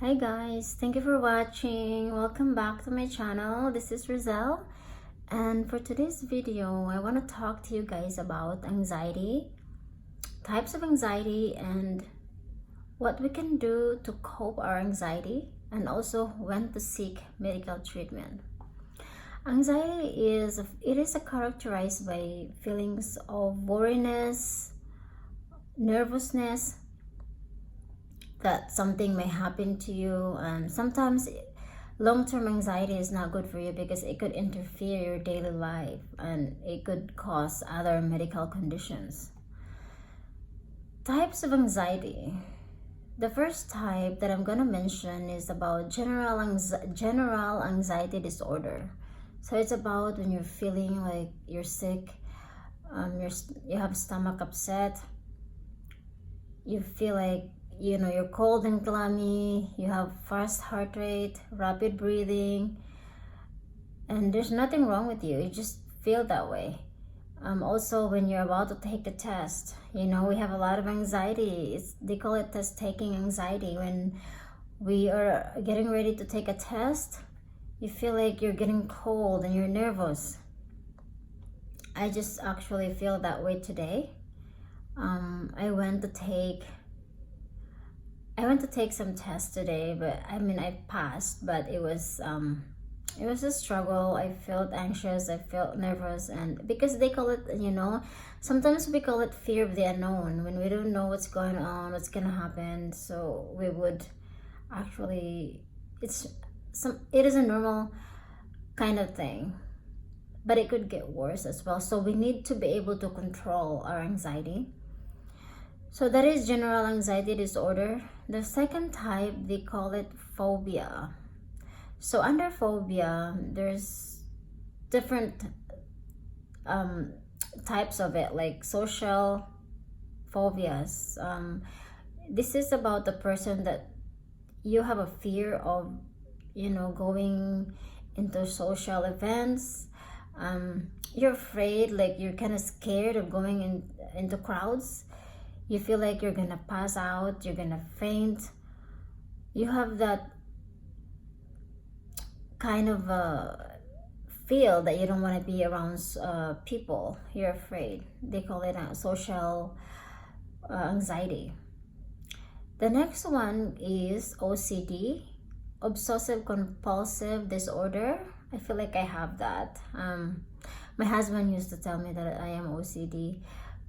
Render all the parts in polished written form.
Hi guys, thank you for watching. Welcome back to my channel. This is Rizal, and for today's video I want to talk to you guys about anxiety, types of anxiety, and what we can do to cope our anxiety, and also when to seek medical treatment. Anxiety is characterized by feelings of worriness, nervousness, that something may happen to you, and sometimes long-term anxiety is not good for you because it could interfere your daily life and it could cause other medical conditions. Types of anxiety. The first type that I'm gonna mention is about general anxiety disorder. So it's about when you're feeling like you're sick, you have stomach upset, you feel like you're cold and clammy, you have fast heart rate, rapid breathing, and there's nothing wrong with you. You just feel that way. Also, when you're about to take the test, we have a lot of anxiety. They call it test taking anxiety. When we are getting ready to take a test, you feel like you're getting cold and you're nervous. I just actually feel that way today. I went to take some tests today, but I passed, but it was a struggle. I felt anxious, I felt nervous, and because they call it, sometimes we call it fear of the unknown, when we don't know what's going on, what's gonna happen. So we would actually, it is a normal kind of thing, but it could get worse as well. So we need to be able to control our anxiety. So that is general anxiety disorder. The second type, they call it phobia. So under phobia, there's different types of it, like social phobias. This is about the person that you have a fear of, going into social events. You're afraid, like you're kind of scared of going into crowds. You feel like you're gonna pass out, you're gonna faint. You have that kind of feel that you don't want to be around people. You're afraid. They call it social anxiety. The next one is OCD, obsessive compulsive disorder. I feel like I have that. My husband used to tell me that I am OCD,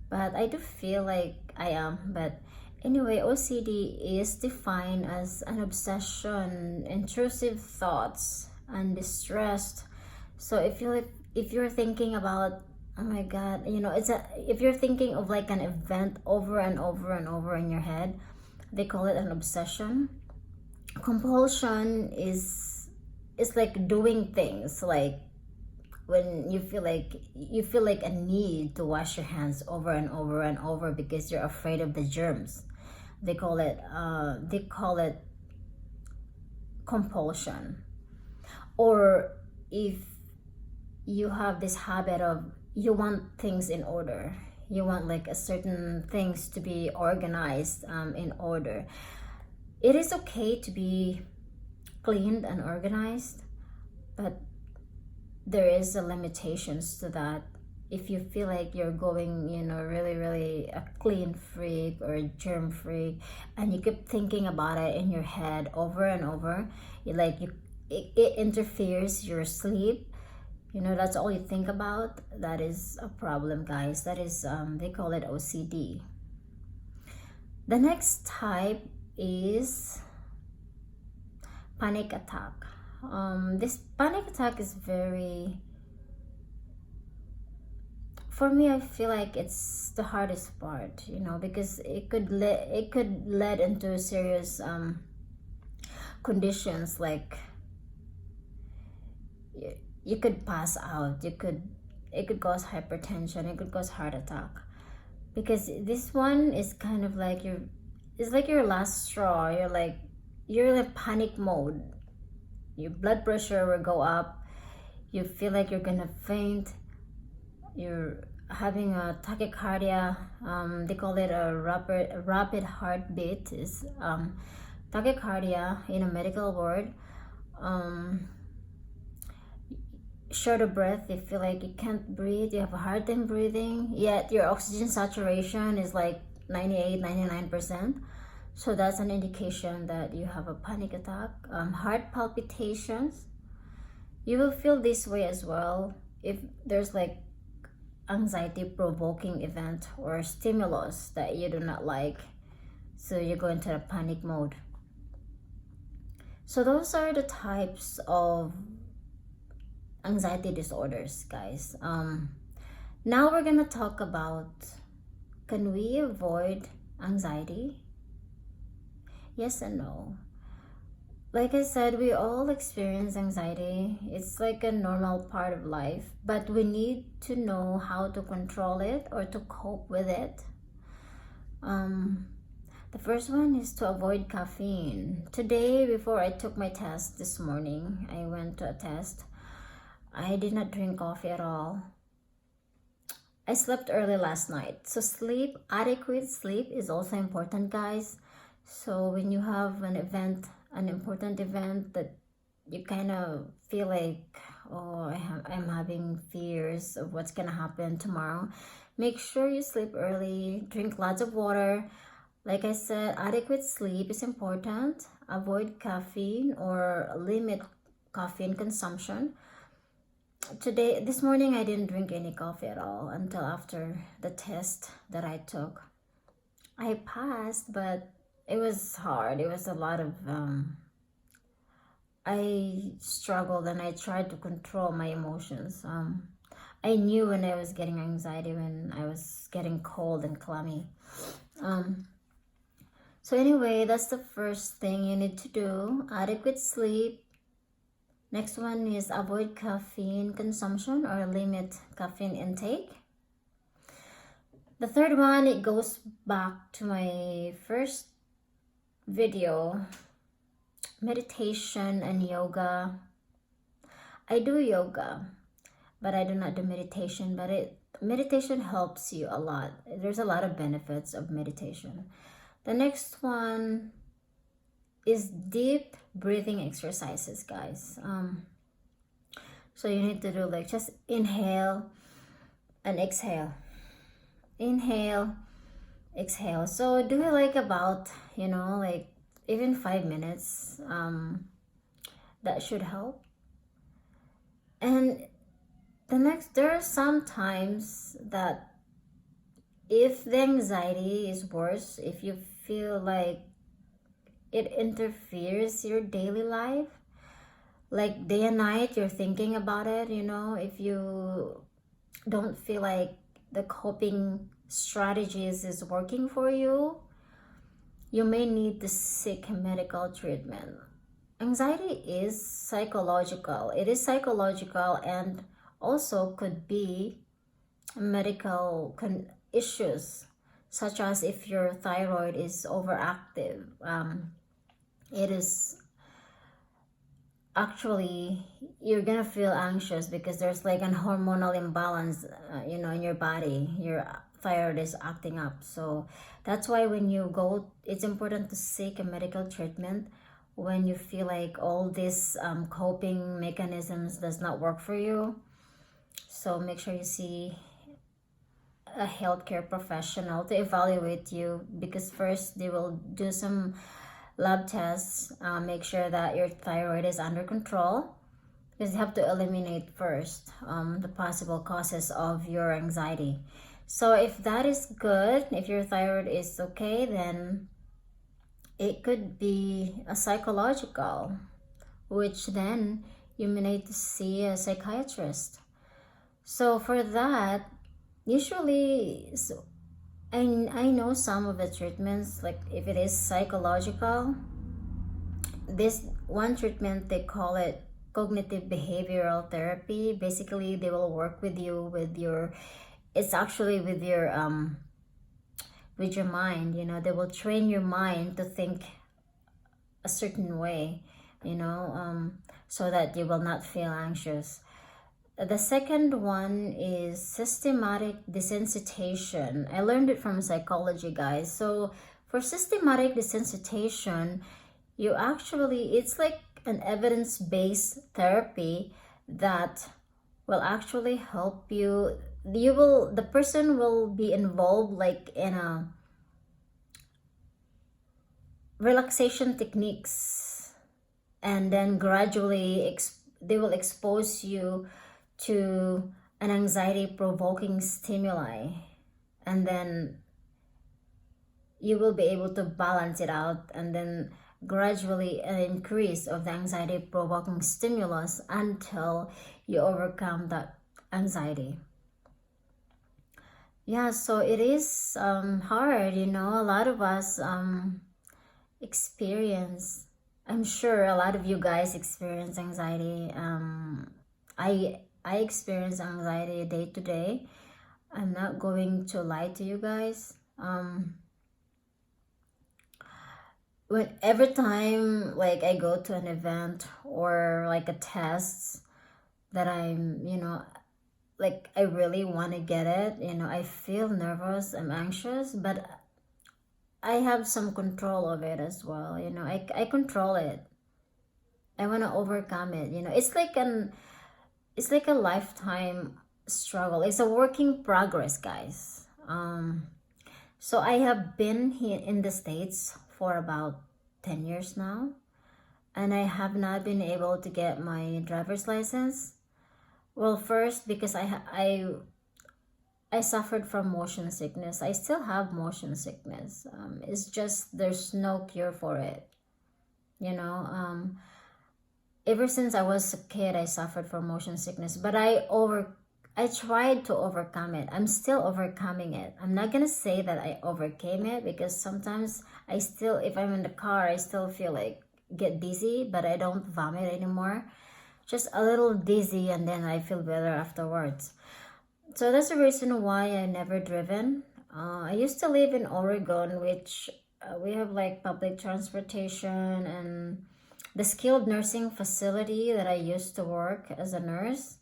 but I do feel like I am. But anyway, OCD is defined as an obsession, intrusive thoughts, and distressed. So if you're thinking about, oh my god, if you're thinking of like an event over and over and over in your head, they call it an obsession. Compulsion is like doing things, like when you feel like a need to wash your hands over and over and over because you're afraid of the germs. They call it compulsion. Or if you have this habit of, you want things in order, you want like a certain things to be organized in order. It is okay to be cleaned and organized, but there is a limitations to that. If you feel like you're going, really a clean freak or a germ freak, and you keep thinking about it in your head over and over, it interferes your sleep. That's all you think about. That is a problem, guys. That is they call it OCD. The next type is panic attack. This panic attack is very, for me, I feel like it's the hardest part, because it could lead into serious conditions, like you could pass out, it could cause hypertension, it could cause heart attack, because this one is kind of like it's like your last straw. You're in panic mode. Your blood pressure will go up, you feel like you're gonna faint, you're having a tachycardia. They call it a rapid heartbeat. Is tachycardia in a medical word. Short of breath, you feel like you can't breathe, you have a hard time breathing, yet your oxygen saturation is like 98-99%. So that's an indication that you have a panic attack. Heart palpitations, you will feel this way as well if there's like anxiety provoking event or stimulus that you do not like, so you go into a panic mode. So those are the types of anxiety disorders, guys. Now we're gonna talk about, can we avoid anxiety? Yes and no. Like I said, we all experience anxiety. It's like a normal part of life, but we need to know how to control it or to cope with it. The first one is to avoid caffeine. Today, before I took my test this morning, I went to a test. I did not drink coffee at all. I slept early last night. So sleep, adequate sleep is also important, guys. So when you have an event, an important event that you kind of feel like, oh, I'm having fears of what's gonna happen tomorrow, make sure you sleep early, drink lots of water. Like I said, adequate sleep is important. Avoid caffeine or limit caffeine consumption. This morning, I didn't drink any coffee at all until after the test that I took. I passed, but it was hard. It was a lot of, I struggled and I tried to control my emotions. I knew when I was getting anxiety, when I was getting cold and clammy. So anyway, that's the first thing you need to do. Adequate sleep. Next one is avoid caffeine consumption or limit caffeine intake. The third one, it goes back to my first video, meditation and yoga. I do yoga, but I do not do meditation, but meditation helps you a lot. There's a lot of benefits of meditation. The next one is deep breathing exercises, guys. So you need to do like just inhale and exhale. Inhale, exhale. So do it like about, like even 5 minutes. That should help. And there are some times that if the anxiety is worse, if you feel like it interferes your daily life, like day and night you're thinking about it, if you don't feel like the coping strategies is working for you, you may need to seek medical treatment. Anxiety is psychological. It is psychological and also could be medical issues, such as if your thyroid is overactive. It is actually, you're gonna feel anxious because there's like an hormonal imbalance, in your body. Your thyroid is acting up. So that's why when you go, it's important to seek a medical treatment when you feel like all these coping mechanisms does not work for you. So make sure you see a healthcare professional to evaluate you, because first they will do some lab tests, make sure that your thyroid is under control, because you have to eliminate first the possible causes of your anxiety. So if that is good, if your thyroid is okay, then it could be a psychological, which then you may need to see a psychiatrist. So for that, usually, I know some of the treatments, like if it is psychological, this one treatment, they call it cognitive behavioral therapy. Basically, they will work with you with your, it's actually with your mind, they will train your mind to think a certain way, so that you will not feel anxious. The second one is systematic desensitization. I learned it from psychology, guys. So for systematic desensitization, you actually, it's like an evidence-based therapy that will actually help you. The person will be involved like in a relaxation techniques, and then gradually they will expose you to an anxiety provoking stimuli, and then you will be able to balance it out, and then gradually an increase of the anxiety provoking stimulus until you overcome that anxiety. Yeah, so it is hard, a lot of us experience, I'm sure a lot of you guys experience anxiety. I experience anxiety day to day. I'm not going to lie to you guys. When every time like I go to an event or like a test that I'm, like I really want to get it, I feel nervous, I'm anxious, but I have some control of it as well. I control it. I want to overcome it. It's like a lifetime struggle. It's a working progress, guys. So I have been here in the States for about 10 years now, and I have not been able to get my driver's license. Well, first because I suffered from motion sickness. I still have motion sickness. It's just there's no cure for it. You know, ever since I was a kid, I suffered from motion sickness, but I tried to overcome it. I'm still overcoming it. I'm not gonna say that I overcame it because sometimes I still, if I'm in the car, I still feel like get dizzy, but I don't vomit anymore. Just a little dizzy, and then I feel better afterwards. So that's the reason why I never driven. I used to live in Oregon, which we have like public transportation, and the skilled nursing facility that I used to work as a nurse,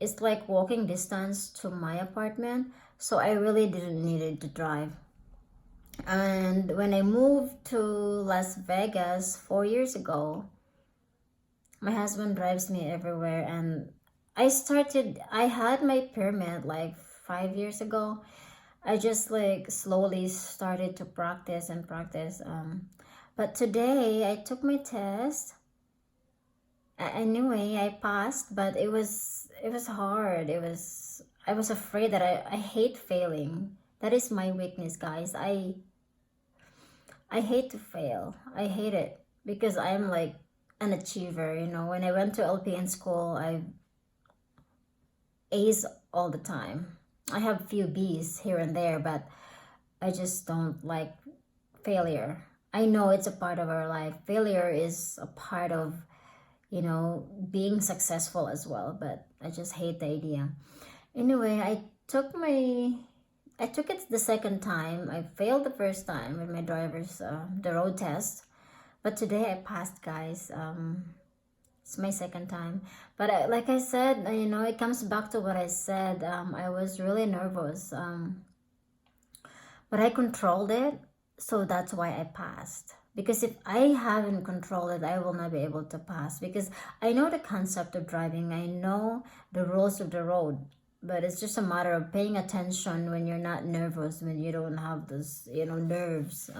it's like walking distance to my apartment. So I really didn't need it to drive. And when I moved to Las Vegas 4 years ago, my husband drives me everywhere, and I had my permit like 5 years ago. I just like slowly started to practice and practice. But today I took my test. Anyway, I passed, but it was hard. I was afraid that I hate failing. That is my weakness, guys. I hate to fail. I hate it because I'm like an achiever. When I went to LPN school, I A's all the time. I have few B's here and there, but I just don't like failure. I know it's a part of our life. Failure is a part of, being successful as well, but I just hate the idea. Anyway, I took it the second time. I failed the first time with my driver's the road test, but today I passed, guys. It's my second time, but like I said, it comes back to what I said. I was really nervous, but I controlled it, so that's why I passed. Because if I haven't controlled it, I will not be able to pass. Because I know the concept of driving, I know the rules of the road, but it's just a matter of paying attention when you're not nervous, when you don't have those, nerves.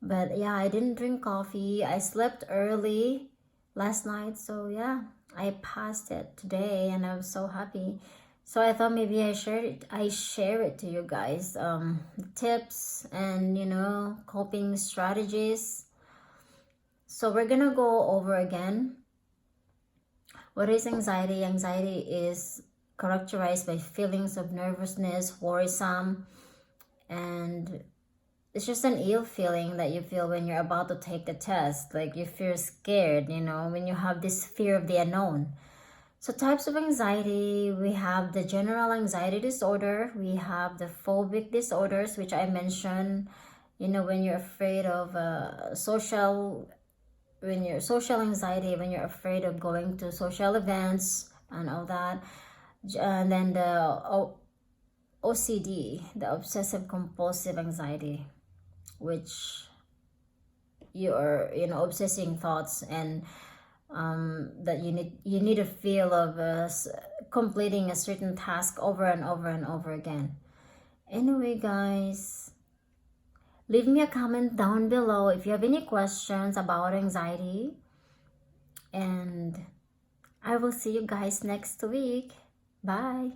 But yeah, I didn't drink coffee. I slept early last night, so yeah, I passed it today, and I was so happy. So I thought maybe I share it to you guys, tips and coping strategies. So we're gonna go over again. What is anxiety? Anxiety is characterized by feelings of nervousness, worrisome, and it's just an ill feeling that you feel when you're about to take the test. Like you feel scared, when you have this fear of the unknown. So types of anxiety, we have the general anxiety disorder, we have the phobic disorders, which I mentioned, when you're afraid of when you're social anxiety, when you're afraid of going to social events and all that. And then the OCD, the obsessive compulsive anxiety, which your obsessing thoughts, and that you need a feel of completing a certain task over and over and over again. Anyway, guys, leave me a comment down below if you have any questions about anxiety, and I will see you guys next week. Bye.